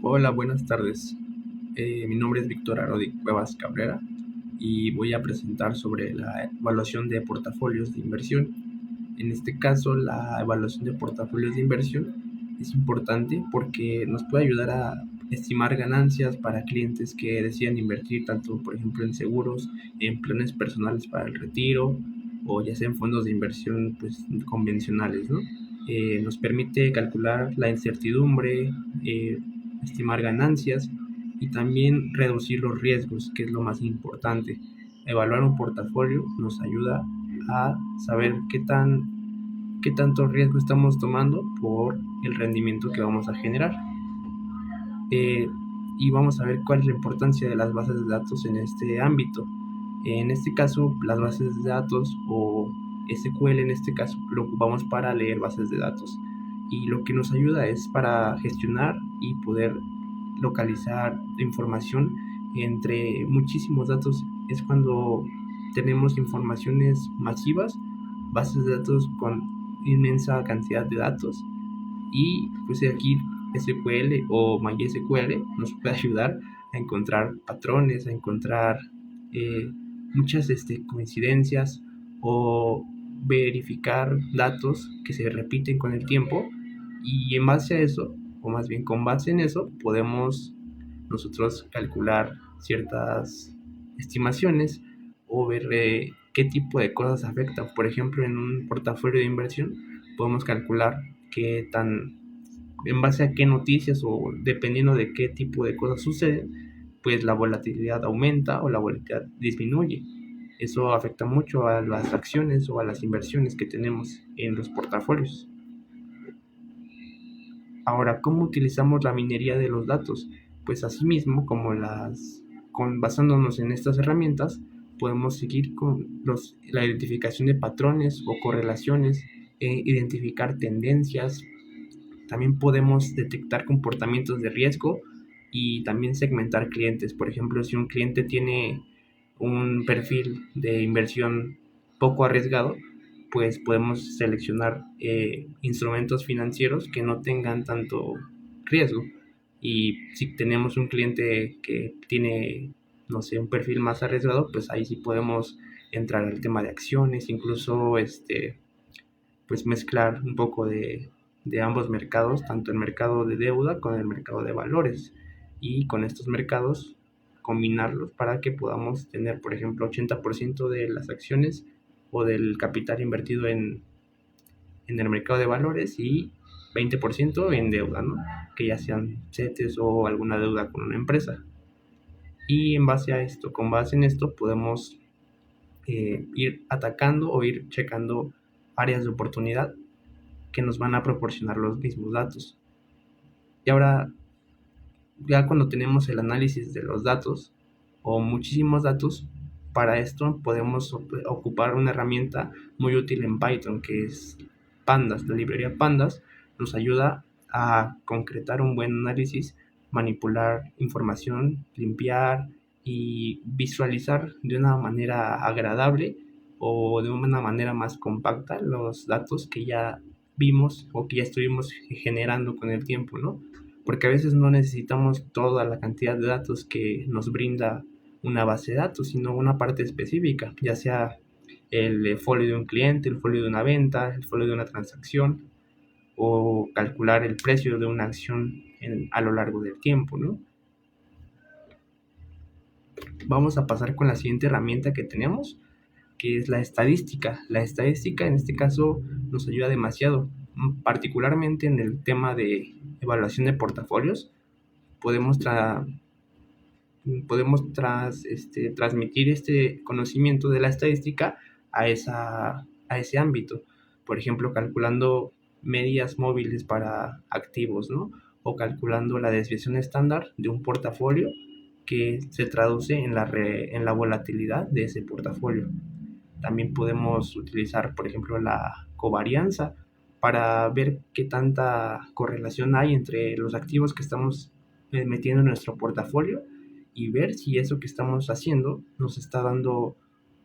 Hola, buenas tardes. Mi nombre es Víctor Arodi Cuevas Cabrera y voy a presentar sobre la evaluación de portafolios de inversión. En este caso, la evaluación de portafolios de inversión es importante porque nos puede ayudar a estimar ganancias para clientes que decidan invertir tanto, por ejemplo, en seguros, en planes personales para el retiro o ya sea en fondos de inversión pues, convencionales, ¿no? Nos permite calcular la incertidumbre, estimar ganancias y también reducir los riesgos, que es lo más importante. Evaluar un portafolio nos ayuda a saber qué tanto riesgo estamos tomando por el rendimiento que vamos a generar. Eh, y vamos a ver cuál es la importancia de las bases de datos en este ámbito. En este caso, las bases de datos o SQL en este caso lo ocupamos para leer bases de datos. Y lo que nos ayuda es para gestionar y poder localizar información entre muchísimos datos. Es cuando tenemos informaciones masivas, bases de datos con inmensa cantidad de datos y pues aquí SQL o MySQL nos puede ayudar a encontrar patrones, a encontrar eh, muchas coincidencias o verificar datos que se repiten con el tiempo y en base a eso, o más bien con base en eso, podemos nosotros calcular ciertas estimaciones o ver qué tipo de cosas afectan. Por ejemplo, en un portafolio de inversión podemos calcular qué tan, en base a qué noticias o dependiendo de qué tipo de cosas suceden, pues la volatilidad aumenta o la volatilidad disminuye. Eso afecta mucho a las acciones o a las inversiones que tenemos en los portafolios. Ahora, ¿cómo utilizamos la minería de los datos? Pues asimismo, basándonos en estas herramientas, podemos seguir con la identificación de patrones o correlaciones, identificar tendencias. También podemos detectar comportamientos de riesgo y también segmentar clientes. Por ejemplo, si un cliente tiene un perfil de inversión poco arriesgado, pues podemos seleccionar instrumentos financieros que no tengan tanto riesgo. Y si tenemos un cliente que tiene, no sé, un perfil más arriesgado, pues ahí sí podemos entrar al tema de acciones, incluso pues mezclar un poco de ambos mercados, tanto el mercado de deuda con el mercado de valores. Y con estos mercados combinarlos para que podamos tener, por ejemplo, 80% de las acciones o del capital invertido en el mercado de valores y 20% en deuda, ¿no? Que ya sean CETES o alguna deuda con una empresa. Y en base a esto, con base en esto, podemos ir atacando o ir checando áreas de oportunidad que nos van a proporcionar los mismos datos. Y ahora, ya cuando tenemos el análisis de los datos o muchísimos datos, para esto podemos ocupar una herramienta muy útil en Python que es Pandas. La librería Pandas nos ayuda a concretar un buen análisis, manipular información, limpiar y visualizar de una manera agradable o de una manera más compacta los datos que ya vimos o que ya estuvimos generando con el tiempo, ¿no? Porque a veces no necesitamos toda la cantidad de datos que nos brinda una base de datos, sino una parte específica, ya sea el folio de un cliente, el folio de una venta, el folio de una transacción o calcular el precio de una acción a lo largo del tiempo, ¿no? Vamos a pasar con la siguiente herramienta que tenemos, que es la estadística. La estadística en este caso nos ayuda demasiado, particularmente en el tema de evaluación de portafolios. Podemos transmitir este conocimiento de la estadística a ese ámbito. Por ejemplo, calculando medias móviles para activos, ¿no? O calculando la desviación estándar de un portafolio que se traduce en la volatilidad de ese portafolio. También podemos utilizar, por ejemplo, la covarianza para ver qué tanta correlación hay entre los activos que estamos metiendo en nuestro portafolio y ver si eso que estamos haciendo nos está dando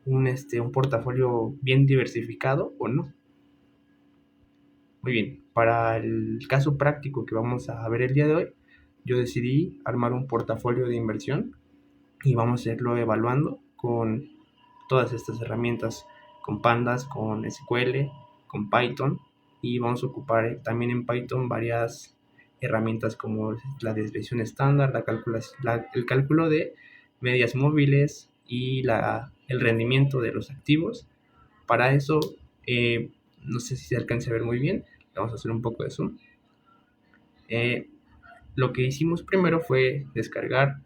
un portafolio bien diversificado o no. Muy bien, para el caso práctico que vamos a ver el día de hoy, yo decidí armar un portafolio de inversión y vamos a irlo evaluando con todas estas herramientas, con Pandas, con SQL, con Python, y vamos a ocupar también en Python varias herramientas como la desviación estándar, el cálculo de medias móviles y el rendimiento de los activos. Para eso, no sé si se alcanza a ver muy bien, vamos a hacer un poco de zoom. Lo que hicimos primero fue descargar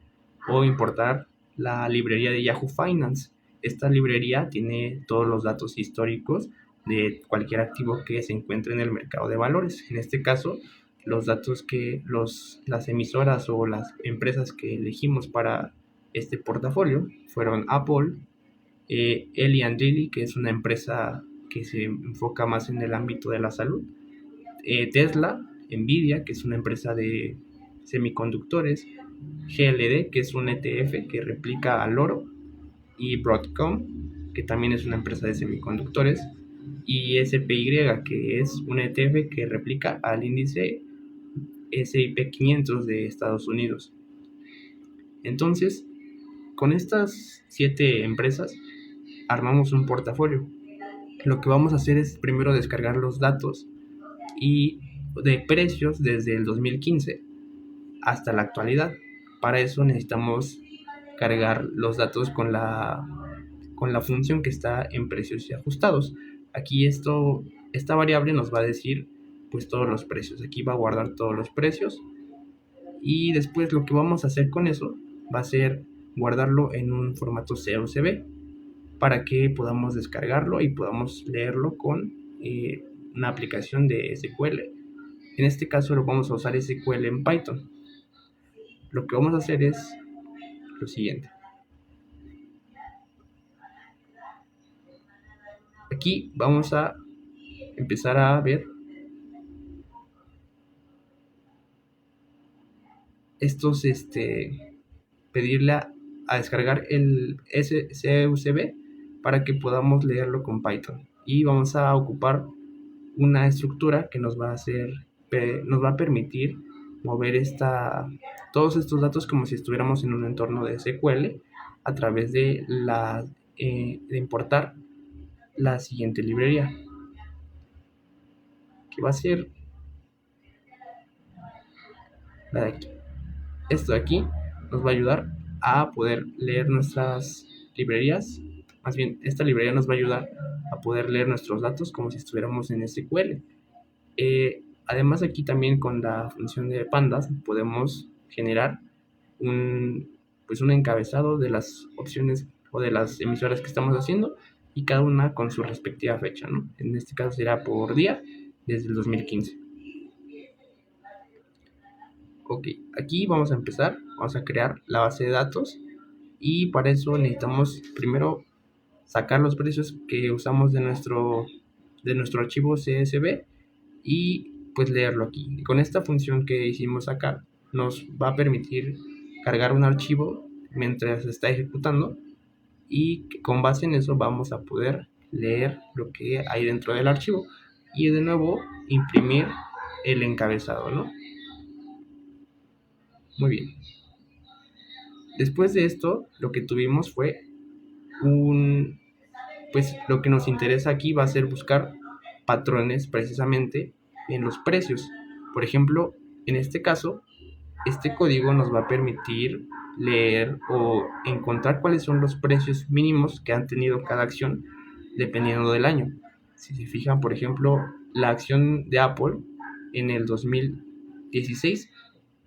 o importar la librería de Yahoo Finance. Esta librería tiene todos los datos históricos de cualquier activo que se encuentre en el mercado de valores. En este caso, los datos que las emisoras o las empresas que elegimos para este portafolio fueron Apple, Eli Lilly, que es una empresa que se enfoca más en el ámbito de la salud, Tesla, Nvidia, que es una empresa de semiconductores, GLD, que es un ETF que replica al oro, y Broadcom, que también es una empresa de semiconductores, y SPY, que es un ETF que replica al índice S&P 500 de Estados Unidos. Entonces, con estas 7 empresas armamos un portafolio. Lo que vamos a hacer es primero descargar los datos y de precios desde el 2015 hasta la actualidad. Para eso necesitamos cargar los datos con la función que está en precios y ajustados. Aquí esta variable nos va a decir pues todos los precios. Aquí va a guardar todos los precios y después lo que vamos a hacer con eso va a ser guardarlo en un formato COCB para que podamos descargarlo y podamos leerlo con una aplicación de SQL. En este caso lo vamos a usar SQL en Python. Lo que vamos a hacer es lo siguiente. Aquí vamos a empezar a ver estos, pedirle a descargar el SCUCB para que podamos leerlo con Python. Y vamos a ocupar una estructura que nos va a permitir mover todos estos datos como si estuviéramos en un entorno de SQL a través de importar la siguiente librería, que va a ser la de aquí. Esto de aquí nos va a ayudar a poder leer nuestras librerías. Más bien, esta librería nos va a ayudar a poder leer nuestros datos como si estuviéramos en SQL. Además, aquí también con la función de pandas podemos generar un encabezado de las opciones o de las emisoras que estamos haciendo y cada una con su respectiva fecha, ¿no? En este caso será por día desde el 2015. Ok, aquí vamos a empezar, vamos a crear la base de datos y para eso necesitamos primero sacar los precios que usamos de nuestro archivo CSV y pues leerlo aquí. Y con esta función que hicimos acá nos va a permitir cargar un archivo mientras se está ejecutando y con base en eso vamos a poder leer lo que hay dentro del archivo y de nuevo imprimir el encabezado, ¿no? Muy bien. Después de esto, lo que tuvimos fue pues lo que nos interesa aquí va a ser buscar patrones precisamente en los precios. Por ejemplo, en este caso, este código nos va a permitir leer o encontrar cuáles son los precios mínimos que han tenido cada acción dependiendo del año. Si se fijan, por ejemplo, la acción de Apple en el 2016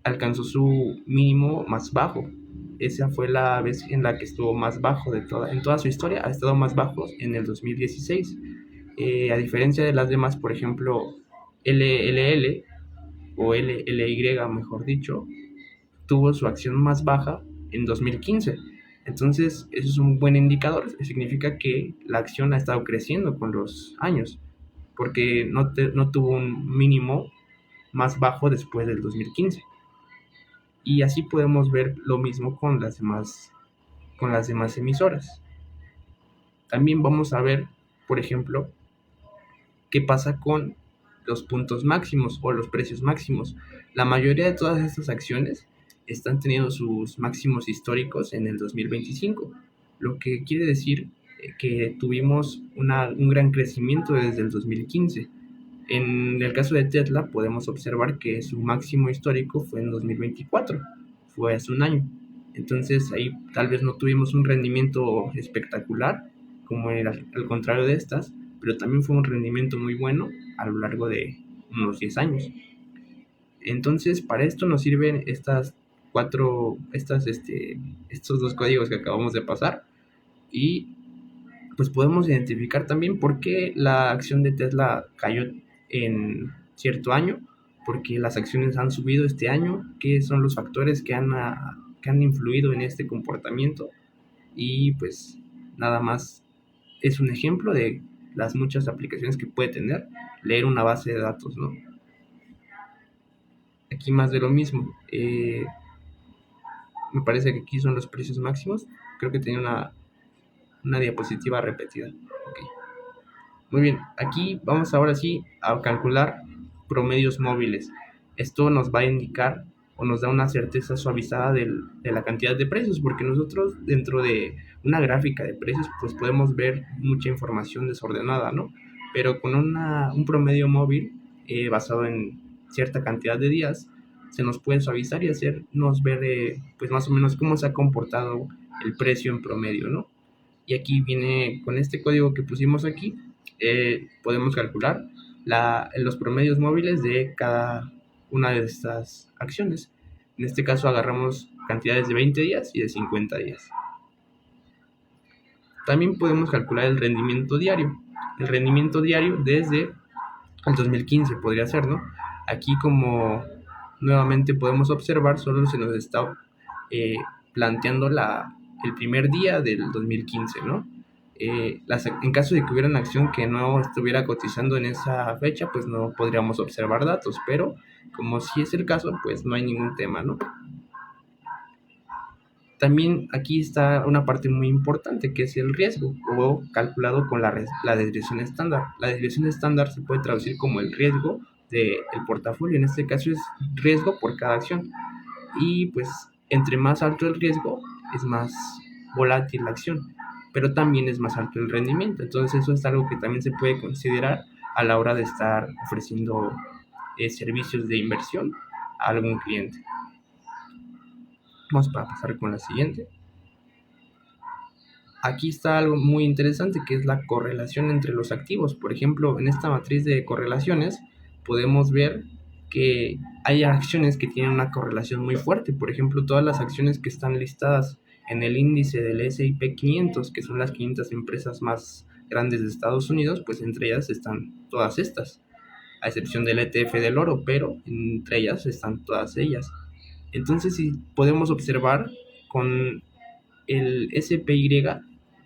alcanzó su mínimo más bajo. Esa fue la vez en la que estuvo más bajo en toda su historia, ha estado más bajo en el 2016. A diferencia de las demás, por ejemplo, LLL o LLY, mejor dicho, tuvo su acción más baja en 2015. Entonces, eso es un buen indicador. Significa que la acción ha estado creciendo con los años, porque no tuvo un mínimo más bajo después del 2015. Y así podemos ver lo mismo con las demás emisoras. También vamos a ver, por ejemplo, qué pasa con los puntos máximos o los precios máximos. La mayoría de todas estas acciones están teniendo sus máximos históricos en el 2025, lo que quiere decir que tuvimos un gran crecimiento desde el 2015. En el caso de Tesla podemos observar que su máximo histórico fue en 2024, fue hace un año. Entonces ahí tal vez no tuvimos un rendimiento espectacular como era al contrario de estas, pero también fue un rendimiento muy bueno a lo largo de unos 10 años. Entonces para esto nos sirven estos dos códigos que acabamos de pasar, y pues podemos identificar también por qué la acción de Tesla cayó en cierto año, por qué las acciones han subido este año, qué son los factores que han influido en este comportamiento. Y pues nada más es un ejemplo de las muchas aplicaciones que puede tener leer una base de datos, ¿no? Aquí más de lo mismo. Me parece que aquí son los precios máximos. Creo que tenía una diapositiva repetida. Okay. Muy bien, aquí vamos ahora sí a calcular promedios móviles. Esto nos va a indicar o nos da una certeza suavizada de la cantidad de precios, porque nosotros dentro de una gráfica de precios pues podemos ver mucha información desordenada, ¿no? Pero con un promedio móvil basado en cierta cantidad de días se nos puede suavizar y hacernos ver pues más o menos cómo se ha comportado el precio en promedio, ¿no? Y aquí viene con este código que pusimos aquí, podemos calcular los promedios móviles de cada una de estas acciones. En este caso agarramos cantidades de 20 días y de 50 días. También podemos calcular el rendimiento diario. El rendimiento diario desde el 2015 podría ser, ¿no? Aquí como nuevamente podemos observar, solo se nos está planteando el primer día del 2015, ¿no? En caso de que hubiera una acción que no estuviera cotizando en esa fecha, pues no podríamos observar datos, pero como si es el caso, pues no hay ningún tema, ¿no? También aquí está una parte muy importante que es el riesgo, o calculado con la desviación estándar. La desviación estándar se puede traducir como el riesgo del portafolio, en este caso es riesgo por cada acción, y pues entre más alto el riesgo es más volátil la acción, pero también es más alto el rendimiento. Entonces eso es algo que también se puede considerar a la hora de estar ofreciendo servicios de inversión a algún cliente. Vamos a pasar con la siguiente. Aquí está algo muy interesante que es la correlación entre los activos. Por ejemplo, en esta matriz de correlaciones podemos ver que hay acciones que tienen una correlación muy fuerte. Por ejemplo, todas las acciones que están listadas en el índice del S&P 500, que son las 500 empresas más grandes de Estados Unidos, pues entre ellas están todas estas, a excepción del ETF del oro, pero entre ellas están todas ellas. Entonces, si podemos observar con el SPY,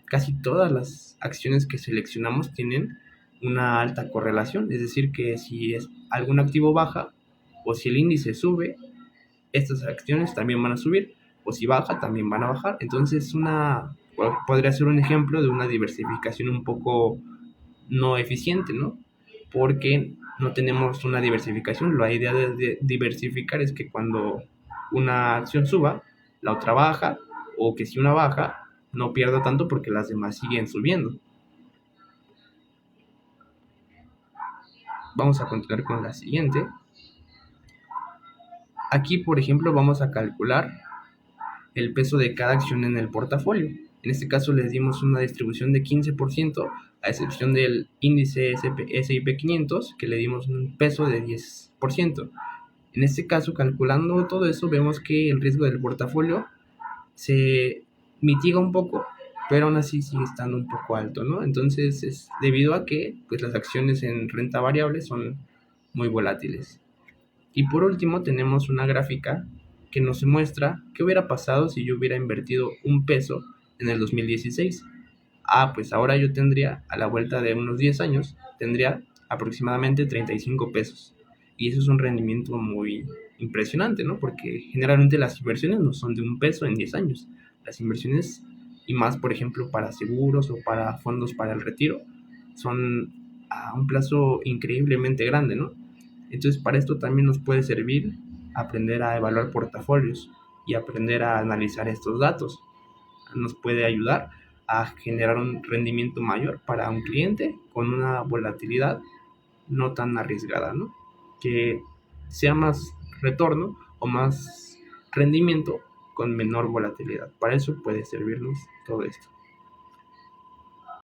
casi todas las acciones que seleccionamos tienen una alta correlación, es decir, que si algún activo baja o si el índice sube, estas acciones también van a subir, o si baja, también van a bajar. Entonces, podría ser un ejemplo de una diversificación un poco no eficiente, ¿no? Porque no tenemos una diversificación. La idea de diversificar es que cuando una acción suba, la otra baja, o que si una baja, no pierda tanto porque las demás siguen subiendo. Vamos a continuar con la siguiente. Aquí, por ejemplo, vamos a calcular el peso de cada acción en el portafolio. En este caso les dimos una distribución de 15%, a excepción del índice S&P 500, que le dimos un peso de 10%. En este caso, calculando todo eso, vemos que el riesgo del portafolio se mitiga un poco, pero aún así sigue estando un poco alto, ¿no? Entonces es debido a que pues, las acciones en renta variable son muy volátiles. Y por último tenemos una gráfica que nos muestra qué hubiera pasado si yo hubiera invertido un peso en el 2016. Pues ahora yo tendría, a la vuelta de unos 10 años, tendría aproximadamente 35 pesos. Y eso es un rendimiento muy impresionante, ¿no? Porque generalmente las inversiones no son de un peso en 10 años. Las inversiones, y más por ejemplo para seguros o para fondos para el retiro, son a un plazo increíblemente grande, ¿no? Entonces, para esto también nos puede servir aprender a evaluar portafolios y aprender a analizar estos datos. Nos puede ayudar a generar un rendimiento mayor para un cliente con una volatilidad no tan arriesgada, ¿no? Que sea más retorno o más rendimiento con menor volatilidad. Para eso puede servirnos todo esto.